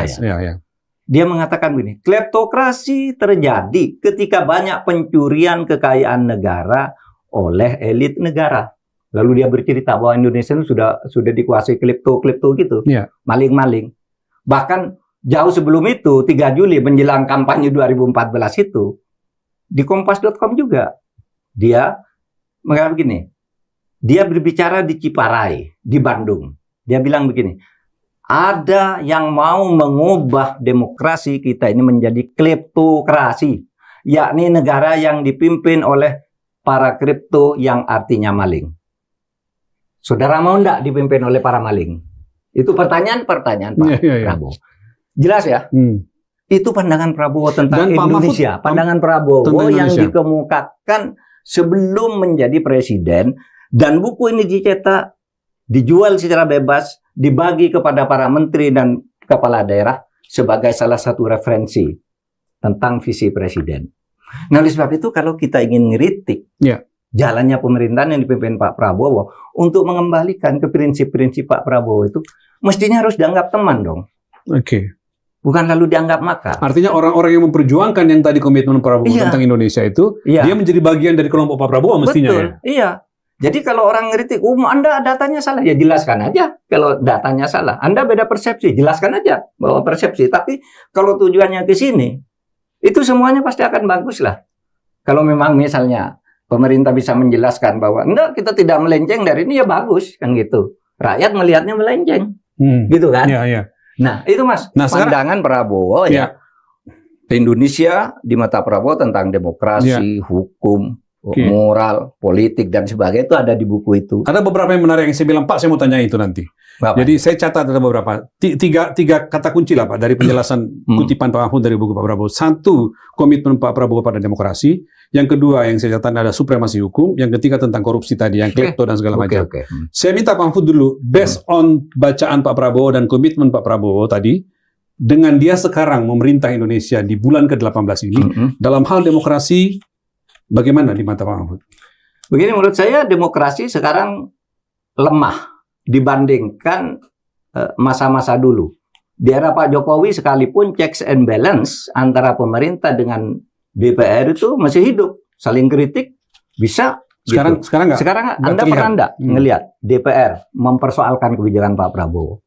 Yes, ya. Dia mengatakan begini, kleptokrasi terjadi ketika banyak pencurian kekayaan negara oleh elit negara. Lalu dia bercerita bahwa Indonesia itu sudah dikuasai klepto gitu, maling-maling. Bahkan jauh sebelum itu, 3 Juli menjelang kampanye 2014 itu, di kompas.com juga dia mengatakan begini. Dia berbicara di Ciparai, di Bandung. Dia bilang begini, ada yang mau mengubah demokrasi kita ini menjadi kleptokrasi, yakni negara yang dipimpin oleh para kripto yang artinya maling. Saudara mau enggak dipimpin oleh para maling? Itu pertanyaan-pertanyaan Pak Prabowo. Jelas ya? Itu pandangan Prabowo tentang Indonesia. Pandangan Prabowo yang dikemukakan sebelum menjadi presiden. Dan buku ini dicetak, dijual secara bebas, dibagi kepada para menteri dan kepala daerah sebagai salah satu referensi tentang visi presiden. Nah, oleh sebab itu kalau kita ingin ngeritik jalannya pemerintahan yang dipimpin Pak Prabowo untuk mengembalikan ke prinsip-prinsip Pak Prabowo itu mestinya harus dianggap teman dong. Bukan lalu dianggap makar. Artinya orang-orang yang memperjuangkan yang tadi komitmen Prabowo tentang Indonesia itu, dia menjadi bagian dari kelompok Pak Prabowo mestinya. Betul, iya. Jadi kalau orang ngeritik, Anda datanya salah, ya jelaskan aja kalau datanya salah. Anda beda persepsi, jelaskan aja bahwa persepsi. Tapi kalau tujuannya ke sini, itu semuanya pasti akan bagus lah. Kalau memang misalnya pemerintah bisa menjelaskan bahwa enggak, kita tidak melenceng dari ini, ya bagus kan gitu. Rakyat melihatnya melenceng, gitu kan? Nah itu Mas, pandangan Prabowo ya. Indonesia di mata Prabowo tentang demokrasi, hukum, moral, politik dan sebagainya itu ada di buku itu. Ada beberapa yang menarik yang saya bilang, Pak, saya mau tanya itu nanti. Jadi saya catat ada beberapa tiga kata kunci lah Pak dari penjelasan kutipan Pak Mahfud dari buku Pak Prabowo. Satu, komitmen Pak Prabowo pada demokrasi. Yang kedua yang saya catat ada supremasi hukum. Yang ketiga tentang korupsi tadi, yang klepto dan segala macam. Saya minta Pak Mahfud dulu, based on bacaan Pak Prabowo dan komitmen Pak Prabowo tadi, dengan dia sekarang memerintah Indonesia di bulan ke-18 ini, dalam hal demokrasi, bagaimana di mata Pak Mahfud? Begini, menurut saya demokrasi sekarang lemah dibandingkan masa-masa dulu. Di era Pak Jokowi sekalipun checks and balance antara pemerintah dengan DPR itu masih hidup, saling kritik bisa. Sekarang Anda pernah enggak ngelihat DPR mempersoalkan kebijakan Pak Prabowo?